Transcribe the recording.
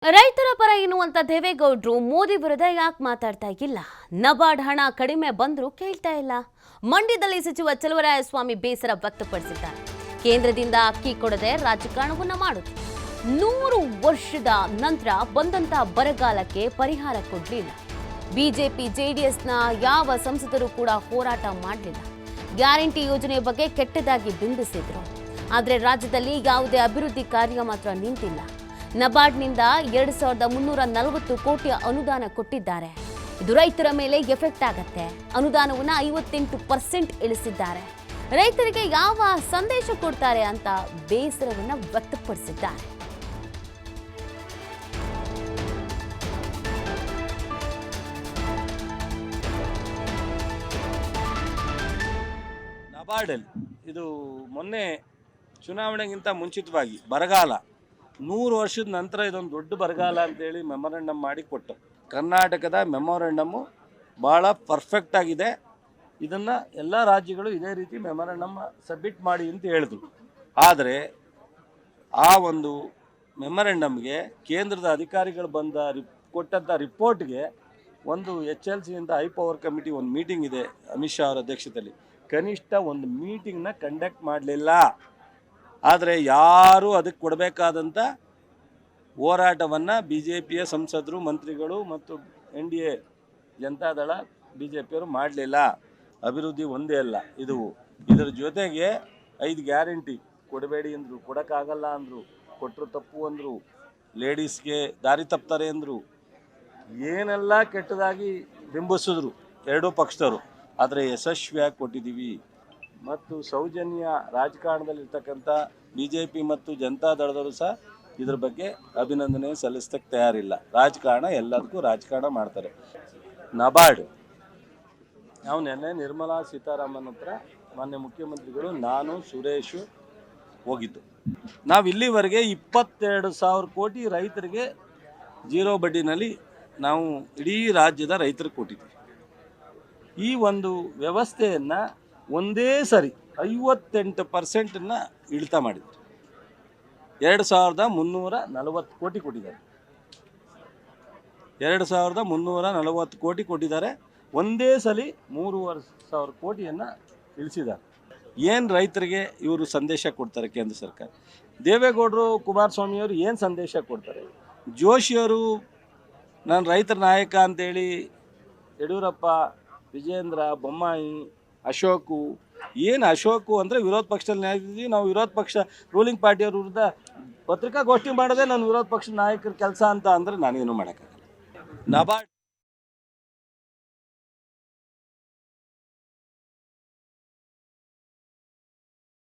ರೈತರ ಪರ ಎನ್ನುವಂತ ದೇವೇಗೌಡರು ಮೋದಿ ವಿರುದ್ಧ ಯಾಕೆ ಮಾತಾಡ್ತಾ ಇಲ್ಲ? ನಬಾರ್ಡ್ ಹಣ ಕಡಿಮೆ ಬಂದರೂ ಕೇಳ್ತಾ ಇಲ್ಲ. ಮಂಡ್ಯದಲ್ಲಿ ಸಚಿವ ಚಲುವರಾಯಸ್ವಾಮಿ ಬೇಸರ ವ್ಯಕ್ತಪಡಿಸಿದ್ದಾರೆ. ಕೇಂದ್ರದಿಂದ ಅಕ್ಕಿ ಕೊಡದೆ ರಾಜಕಾರಣವನ್ನ ಮಾಡುತ್ತೆ. 100 ವರ್ಷದ ನಂತರ ಬಂದಂತ ಬರಗಾಲಕ್ಕೆ ಪರಿಹಾರ ಕೊಡಲಿಲ್ಲ. ಬಿಜೆಪಿ ಜೆಡಿಎಸ್ನ ಯಾವ ಸಂಸದರು ಕೂಡ ಹೋರಾಟ ಮಾಡಲಿಲ್ಲ. ಗ್ಯಾರಂಟಿ ಯೋಜನೆ ಬಗ್ಗೆ ಕೆಟ್ಟದಾಗಿ ಬಿಂಬಿಸಿದ್ರು. ಆದರೆ ರಾಜ್ಯದಲ್ಲಿ ಯಾವುದೇ ಅಭಿವೃದ್ಧಿ ಕಾರ್ಯ ಮಾತ್ರ ನಿಂತಿಲ್ಲ. ನಬಾರ್ಡ್ನಿಂದ 2340 ಕೋಟಿ ಅನುದಾನ ಕೊಟ್ಟಿದ್ದಾರೆ. ಇದು ರೈತರ ಮೇಲೆ ಎಫೆಕ್ಟ್ ಆಗತ್ತೆ. ಅನುದಾನವನ್ನು 58% ಇಳಿಸಿದ್ದಾರೆ. ರೈತರಿಗೆ ಯಾವ ಸಂದೇಶ ಕೊಡ್ತಾರೆ ಅಂತ ಬೇಸರವನ್ನು ವ್ಯಕ್ತಪಡಿಸಿದ್ದಾರೆ. ನಬಾರ್ಡಲ್ಲಿ ಇದು ಮೊನ್ನೆ ಚುನಾವಣೆಗಿಂತ ಮುಂಚಿತವಾಗಿ ಬರಗಾಲ 100 ವರ್ಷದ ನಂತರ ಇದೊಂದು ದೊಡ್ಡ ಬರಗಾಲ ಅಂತೇಳಿ ಮೆಮೊರಂಡಮ್ ಮಾಡಿ ಕೊಟ್ಟು, ಕರ್ನಾಟಕದ ಮೆಮೊರಂಡಮ್ಮು ಭಾಳ ಪರ್ಫೆಕ್ಟ್ ಆಗಿದೆ. ಇದನ್ನು ಎಲ್ಲ ರಾಜ್ಯಗಳು ಇದೇ ರೀತಿ ಮೆಮೊರಂಡಮ್ ಸಬ್ಮಿಟ್ ಮಾಡಿ ಅಂತ ಹೇಳಿದ್ರು. ಆದರೆ ಆ ಒಂದು ಮೆಮೊರಂಡಮ್ಗೆ ಕೇಂದ್ರದ ಅಧಿಕಾರಿಗಳು ಕೊಟ್ಟಂಥ ರಿಪೋರ್ಟ್ಗೆ ಒಂದು HLCಯಿಂದ ಹೈ ಪವರ್ ಕಮಿಟಿ ಒಂದು ಮೀಟಿಂಗ್ ಇದೆ ಅಮಿತ್ ಶಾ ಅವರ ಅಧ್ಯಕ್ಷತೆಯಲ್ಲಿ. ಕನಿಷ್ಠ ಒಂದು ಮೀಟಿಂಗ್ನ ಕಂಡಕ್ಟ್ ಮಾಡಲಿಲ್ಲ. ಆದರೆ ಯಾರೂ ಅದಕ್ಕೆ ಕೊಡಬೇಕಾದಂಥ ಹೋರಾಟವನ್ನು BJPಯ ಸಂಸದರು, ಮಂತ್ರಿಗಳು ಮತ್ತು NDA ಜನತಾದಳ BJPಯವರು ಮಾಡಲಿಲ್ಲ. ಅಭಿವೃದ್ಧಿ ಒಂದೇ ಅಲ್ಲ, ಇದರ ಜೊತೆಗೆ 5 ಗ್ಯಾರಂಟಿ ಕೊಡಬೇಡಿ ಅಂದರು, ಕೊಡೋಕ್ಕಾಗಲ್ಲ ಅಂದರು, ಕೊಟ್ಟರು ತಪ್ಪು ಅಂದರು, ಲೇಡೀಸ್ಗೆ ದಾರಿ ತಪ್ತಾರೆ ಅಂದರು, ಏನೆಲ್ಲ ಕೆಟ್ಟದಾಗಿ ಬಿಂಬಿಸಿದ್ರು ಎರಡೂ ಪಕ್ಷದವರು. ಆದರೆ ಯಶಸ್ವಿಯಾಗಿ ಕೊಟ್ಟಿದ್ದೀವಿ. ಮತ್ತು ಸೌಜನ್ಯ ರಾಜಕಾರಣದಲ್ಲಿರ್ತಕ್ಕಂಥ BJP ಮತ್ತು ಜನತಾದಳದವರು ಸಹ ಇದ್ರ ಬಗ್ಗೆ ಅಭಿನಂದನೆ ಸಲ್ಲಿಸಕ್ಕೆ ತಯಾರಿಲ್ಲ. ರಾಜಕಾರಣ ಎಲ್ಲದಕ್ಕೂ ರಾಜಕಾರಣ ಮಾಡ್ತಾರೆ. ನಬಾರ್ಡ್ ನಾವು ನೆನ್ನೆ ನಿರ್ಮಲಾ ಸೀತಾರಾಮನ್ ಹತ್ರ ಮಾನ್ಯ ಮುಖ್ಯಮಂತ್ರಿಗಳು, ನಾನು, ಸುರೇಶು ಹೋಗಿದ್ದು. ನಾವು ಇಲ್ಲಿವರೆಗೆ 22,000 ಕೋಟಿ ರೈತರಿಗೆ ಜೀರೋ ಬಡ್ಡಿನಲ್ಲಿ ನಾವು ಇಡೀ ರಾಜ್ಯದ ರೈತರಿಗೆ ಕೊಟ್ಟಿದ್ದೀವಿ. ಈ ಒಂದು ವ್ಯವಸ್ಥೆಯನ್ನು ಒಂದೇ ಸರಿ 58% ಇಳಿತ ಮಾಡಿದ್ರು. 2340 ಕೋಟಿ ಕೊಟ್ಟಿದ್ದಾರೆ. 2340 ಕೋಟಿ ಕೊಟ್ಟಿದ್ದಾರೆ. ಒಂದೇ ಸಲ 3,500 ಕೋಟಿಯನ್ನು ಇಳಿಸಿದ್ದಾರೆ. ಏನು ರೈತರಿಗೆ ಇವರು ಸಂದೇಶ ಕೊಡ್ತಾರೆ ಕೇಂದ್ರ ಸರ್ಕಾರ? ದೇವೇಗೌಡರು, ಕುಮಾರಸ್ವಾಮಿಯವರು ಏನು ಸಂದೇಶ ಕೊಡ್ತಾರೆ? ಜೋಶಿಯವರು ನಾನು ರೈತರ ನಾಯಕ ಅಂತೇಳಿ, ಯಡಿಯೂರಪ್ಪ, ವಿಜೇಂದ್ರ, ಬೊಮ್ಮಾಯಿ, ಅಶೋಕು, ಏನು ಅಶೋಕು ಅಂದರೆ ವಿರೋಧ ಪಕ್ಷದಲ್ಲಿ ನಾಯಕಿದ್ದೀವಿ ನಾವು, ವಿರೋಧ ಪಕ್ಷ ರೂಲಿಂಗ್ ಪಾರ್ಟಿಯವ್ರ ವಿರುದ್ಧ ಪತ್ರಿಕಾಗೋಷ್ಠಿ ಮಾಡೋದೇ ನಾನು ವಿರೋಧ ಪಕ್ಷದ ನಾಯಕರ ಕೆಲಸ ಅಂತ ಅಂದರೆ ನಾನೇನು ಮಾಡೋಕ್ಕಾಗಲ್ಲ. ನಬಾರ್ಡ್